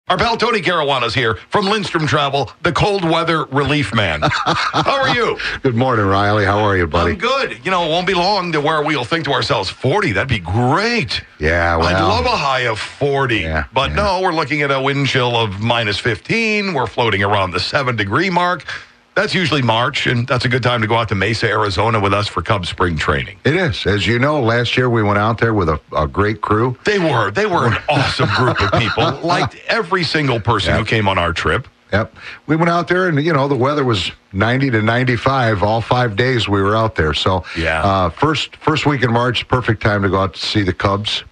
Our pal Tony Caruana's here from Lindstrom Travel, the cold weather relief man. How are you? Good morning, Riley. How are you, buddy? I'm good. You know, it won't be long to where we'll think to ourselves, 40, that'd be great. Yeah, well. I'd love a high of 40. But no, we're looking at a wind chill of minus 15. We're floating around the 7-degree mark. That's usually March, and that's a good time to go out to Mesa, Arizona with us for Cubs spring training. It is. As you know, last year we went out there with a great crew. They were an awesome group of people. Liked every single person who came on our trip. Yep. We went out there, and, you know, the weather was 90 to 95 all 5 days we were out there. So first week in March, perfect time to go out to see the Cubs.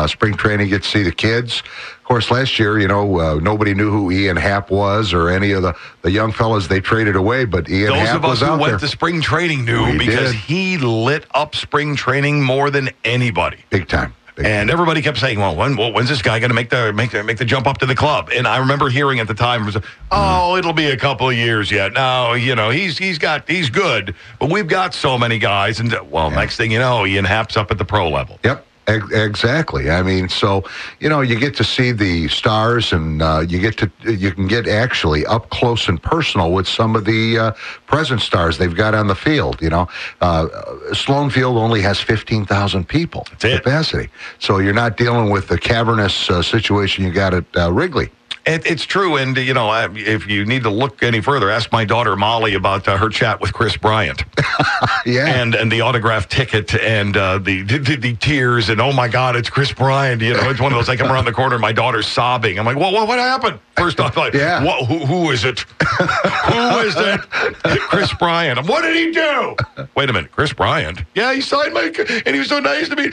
Spring training, get to see the kids. Of course, last year, you know, nobody knew who Ian Happ was or any of the young fellas they traded away, but Ian Happ was out there. Those of us who went to spring training knew because he lit up spring training more than anybody. Big time. And everybody kept saying, well, when's this guy going to make the jump up to the club? And I remember hearing at the time, it'll be a couple of years yet. No, you know, he's good, but we've got so many guys. And, next thing you know, Ian Happ's up at the pro level. Yep. Exactly. I mean, so, you know, you get to see the stars, and you can get actually up close and personal with some of the present stars they've got on the field. You know, Sloan Field only has 15,000 people capacity, so you're not dealing with the cavernous situation you got at Wrigley. It's true, and, you know, if you need to look any further, ask my daughter Molly about her chat with Chris Bryant. And the autograph ticket and the tears, and, oh, my God, it's Chris Bryant. You know, it's one of those, I come around the corner, my daughter's sobbing. I'm like, what happened? First off, like, who is it? Who is it? Chris Bryant. What did he do? Wait a minute, Chris Bryant? Yeah, he signed my, and he was so nice to me.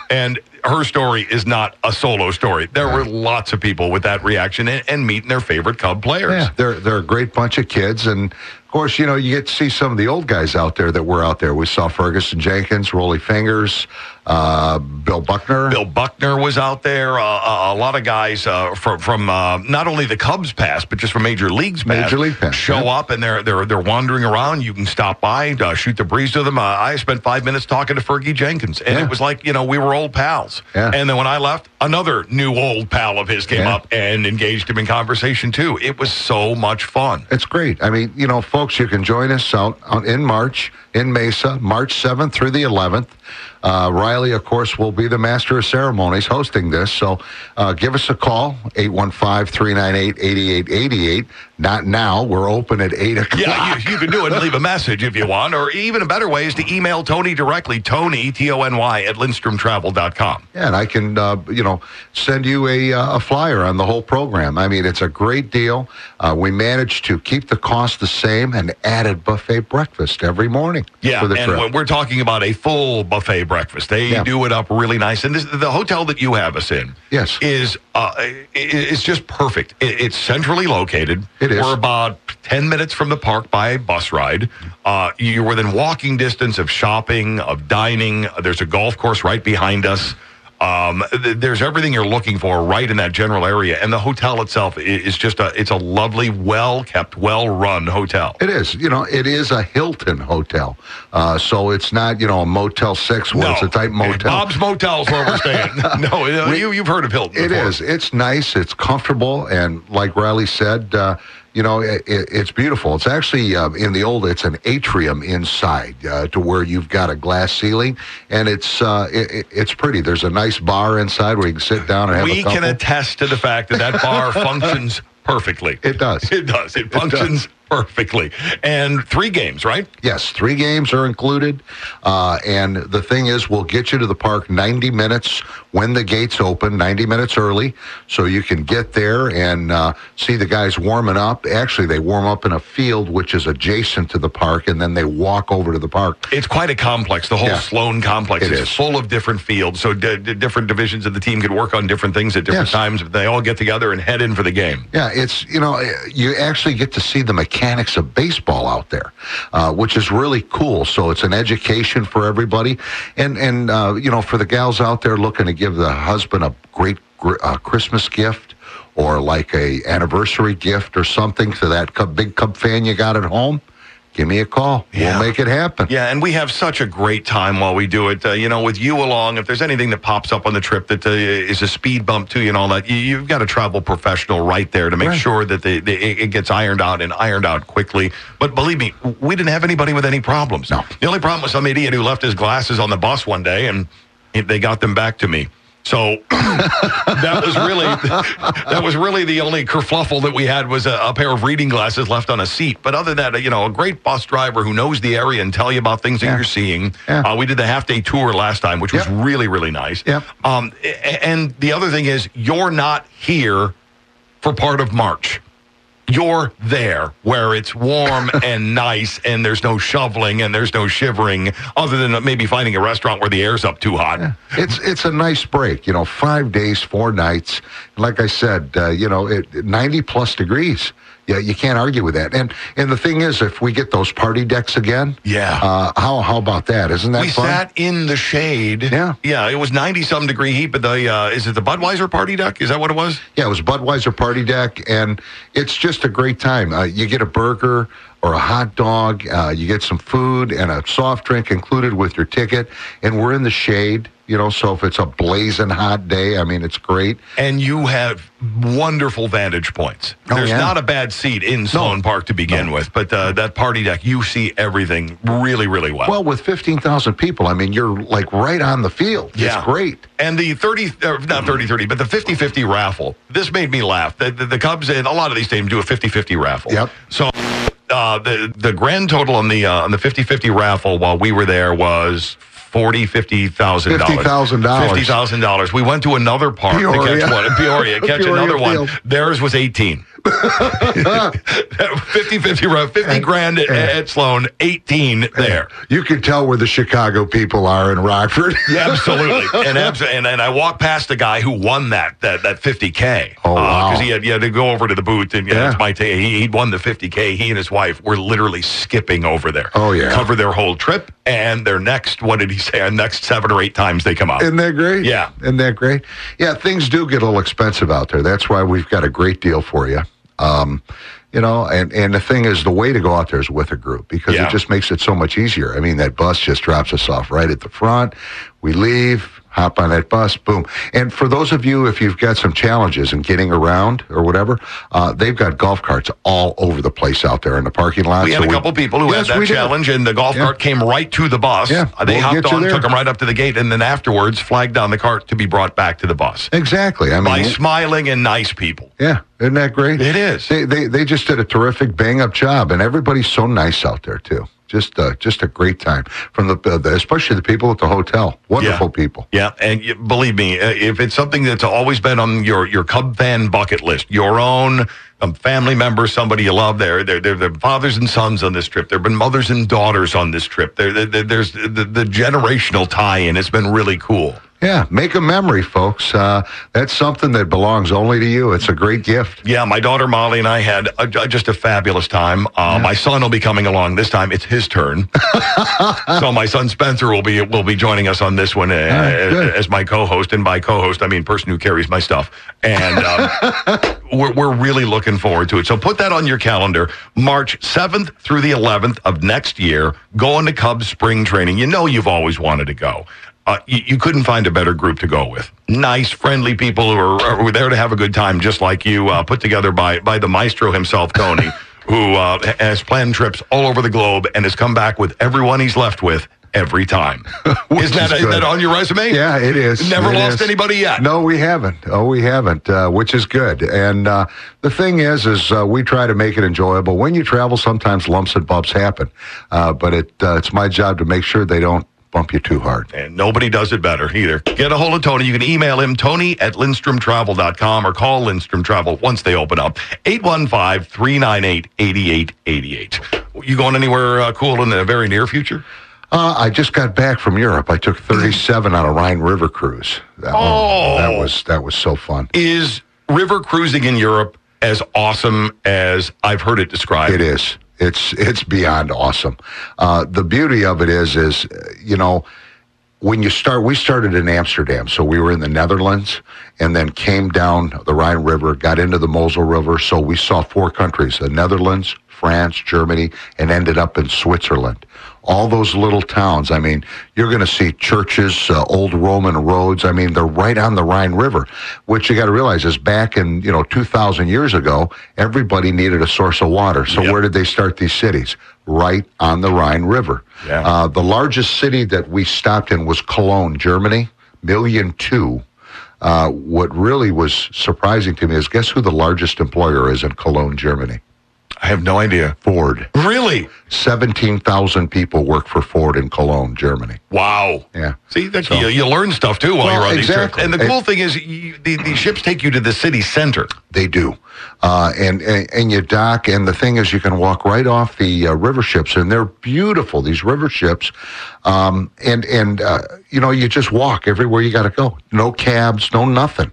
And her story is not a solo story. There were lots of people with that reaction and meeting their favorite Cub players. Yeah, they're a great bunch of kids, and of course, you know, you get to see some of the old guys out there that were out there. We saw Ferguson Jenkins, Rolly Fingers, Bill Buckner. Bill Buckner was out there. A lot of guys from not only the Cubs past, but just from Major Leagues past. Major League past. Show up, and they're wandering around. You can stop by, shoot the breeze to them. I spent 5 minutes talking to Fergie Jenkins, and it was like, you know, we were old pals. Yeah. And then when I left, another new old pal of his came up and engaged him in conversation, too. It was so much fun. It's great. I mean, you know, folks, you can join us out in March in Mesa, March 7th through the 11th. Riley, of course, will be the master of ceremonies hosting this. So give us a call, 815-398-8888. Not now. We're open at 8 o'clock. Yeah, you can do it and leave a message if you want. Or even a better way is to email Tony directly, Tony, Tony, at lindstromtravel.com. Yeah, and I can, send you a flyer on the whole program. I mean, it's a great deal. We managed to keep the cost the same and added buffet breakfast every morning. Yeah, and we're talking about a full buffet breakfast. They do it up really nice. And the hotel that you have us in is just perfect. It's centrally located. It is. We're about 10 minutes from the park by bus ride. You're within walking distance of shopping, of dining. There's a golf course right behind us. There's everything you're looking for right in that general area. And the hotel itself is it's a lovely, well-kept, well-run hotel. It is. You know, it is a Hilton hotel. So it's not, a Motel 6 where it's a type motel. Bob's Motel's where we're staying. You've heard of Hilton before. It is. It's nice. It's comfortable. And like Riley said, it's beautiful. It's actually it's an atrium inside to where you've got a glass ceiling, and it's pretty. There's a nice bar inside where you can sit down and have a couple. We can attest to the fact that bar functions perfectly. It does. It does. It functions perfectly. And 3 games, right? Yes, 3 games are included. And the thing is, we'll get you to the park 90 minutes when the gates open, 90 minutes early, so you can get there and see the guys warming up. Actually, they warm up in a field which is adjacent to the park, and then they walk over to the park. It's quite a complex. The whole Sloan complex is full of different fields, so different divisions of the team could work on different things at different times. They all get together and head in for the game. Yeah, it's, you actually get to see the mechanics of baseball out there, which is really cool. So it's an education for everybody. And for the gals out there looking to give the husband a great Christmas gift or like a anniversary gift or something to that big Cub fan you got at home, give me a call. Yeah. We'll make it happen. Yeah, and we have such a great time while we do it. With you along, if there's anything that pops up on the trip that is a speed bump to you and all that, you've got a travel professional right there to make sure that it gets ironed out quickly. But believe me, we didn't have anybody with any problems. No. The only problem was some idiot who left his glasses on the bus one day, and they got them back to me. So that was really the only kerfluffle that we had was a pair of reading glasses left on a seat. But other than that, a great bus driver who knows the area and tell you about things that you're seeing. Yeah. We did the half-day tour last time, which was really, really nice. Yep. And the other thing is you're not here for part of March. You're there where it's warm and nice and there's no shoveling and there's no shivering other than maybe finding a restaurant where the air's up too hot. Yeah. It's a nice break, 5 days, 4 nights. Like I said, 90 plus degrees. Yeah, you can't argue with that. And the thing is, if we get those party decks again, how about that? Isn't that fun? We sat in the shade. Yeah. Yeah, it was 90-something degree heat, but is it the Budweiser party deck? Is that what it was? Yeah, it was Budweiser party deck, and it's just a great time. You get a burger or a hot dog, you get some food and a soft drink included with your ticket, and we're in the shade. So if it's a blazing hot day, it's great. And you have wonderful vantage points. There's not a bad seat in Sloan Park to begin with, but that party deck, you see everything really, really well. Well, with 15,000 people, you're like right on the field. Yeah. It's great. And the 30-30, but the 50-50 raffle, this made me laugh. The Cubs, and a lot of these teams do a 50-50 raffle. Yep. So the grand total on the 50-50 raffle while we were there was $50,000. $50,000. We went to another park to catch one. Peoria, catch another one. Theirs was 18. 50 grand at Sloan, 18 there. You can tell where the Chicago people are in Rockford. Yeah, absolutely. And I walked past the guy who won that $50K. Oh, wow. Because he had to go over to the booth, and it's my he'd won the $50K. He and his wife were literally skipping over there. Oh, yeah. Cover their whole trip, and their next, what did he say, next 7 or 8 times they come out. Isn't that great? Yeah. Isn't that great? Yeah, things do get a little expensive out there. That's why we've got a great deal for you. And the thing is, the way to go out there is with a group because it just makes it so much easier. That bus just drops us off right at the front. We leave, hop on that bus, boom. And for those of you, if you've got some challenges in getting around or whatever, they've got golf carts all over the place out there in the parking lot. We had a couple people who had that challenge, and the golf cart came right to the bus. Yeah, they hopped on, took them right up to the gate, and then afterwards flagged down the cart to be brought back to the bus. Exactly. By smiling and nice people. Yeah, isn't that great? It is. They just did a terrific bang-up job, and everybody's so nice out there, too. Just a great time from especially the people at the hotel. Wonderful people. Yeah, and believe me, if it's something that's always been on your Cub fan bucket list, your own family member, somebody you love, there are fathers and sons on this trip. There have been mothers and daughters on this trip. There's the generational tie-in. It's been really cool. Yeah, make a memory, folks. That's something that belongs only to you. It's a great gift. Yeah, my daughter Molly and I had just a fabulous time. My son will be coming along this time. It's his turn. So my son Spencer will be joining us on this one as my co-host. And by co-host, I mean person who carries my stuff. And we're really looking forward to it. So put that on your calendar. March 7th through the 11th of next year, going to Cubs spring training. You've always wanted to go. You couldn't find a better group to go with. Nice, friendly people who are there to have a good time, just like you, put together by the maestro himself, Tony, who has planned trips all over the globe and has come back with everyone he's left with every time. Isn't that on your resume? Yeah, it is. Never lost anybody yet. No, we haven't. Which is good. And the thing is we try to make it enjoyable. When you travel, sometimes lumps and bumps happen. But it's my job to make sure they don't bump you too hard. And nobody does it better either. Get a hold of Tony. You can email him, Tony@LindstromTravel.com, or call Lindstrom Travel once they open up. 815-398-8888. You going anywhere cool in the very near future? I just got back from Europe. I took 37 on a Rhine River cruise. That was so fun. Is river cruising in Europe as awesome as I've heard it described? It is. It's beyond awesome. The beauty of it is when we started in Amsterdam, so we were in the Netherlands, and then came down the Rhine River, got into the Mosel River, so we saw 4 countries, the Netherlands, France, Germany, and ended up in Switzerland. All those little towns, I mean, you're going to see churches, old Roman roads. I mean, they're right on the Rhine River, which you got to realize is back in, 2,000 years ago, everybody needed a source of water. So where did they start these cities? Right on the Rhine River. Yeah. The largest city that we stopped in was Cologne, Germany, 1.2 million. What really was surprising to me is guess who the largest employer is in Cologne, Germany? I have no idea. Ford. Really? 17,000 people work for Ford in Cologne, Germany. Wow. Yeah. See, you learn stuff, too, while you're on these trips. And the cool thing is the ships take you to the city center. They do. And you dock, and the thing is you can walk right off the river ships, and they're beautiful, these river ships. You just walk everywhere you got to go. No cabs, no nothing.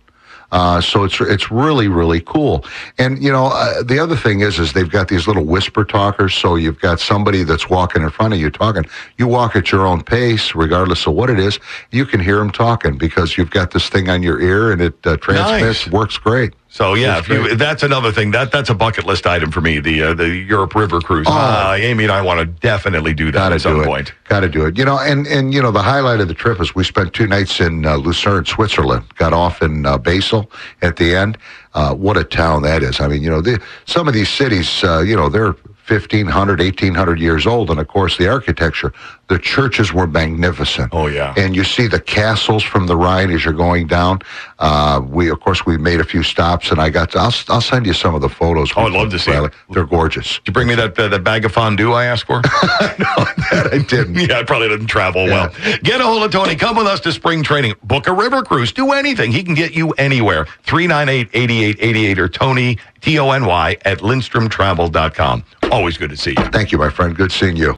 So it's really, really cool. And, the other thing is they've got these little whisper talkers. So you've got somebody that's walking in front of you talking. You walk at your own pace, regardless of what it is. You can hear them talking because you've got this thing on your ear and it transmits. Nice. Works great. So, yeah, that's another thing. That's a bucket list item for me, the Europe River Cruise. Amy and I want to definitely do that at some point. Got to do it. And the highlight of the trip is we spent 2 nights in Lucerne, Switzerland. Got off in Basel at the end. What a town that is. I mean, some of these cities, they're 1,500, 1,800 years old. And, of course, the architecture, the churches were magnificent. Oh, yeah. And you see the castles from the Rhine as you're going down. We made a few stops, and I'll send you some of the photos. Oh, I'd love to see it. They're gorgeous. Did you bring me that bag of fondue I asked for? No, that I didn't. Yeah, it probably didn't travel well. Get a hold of Tony. Come with us to spring training. Book a river cruise. Do anything. He can get you anywhere. 398-8888 or Tony, Tony, at LindstromTravel.com. Always good to see you. Thank you, my friend. Good seeing you.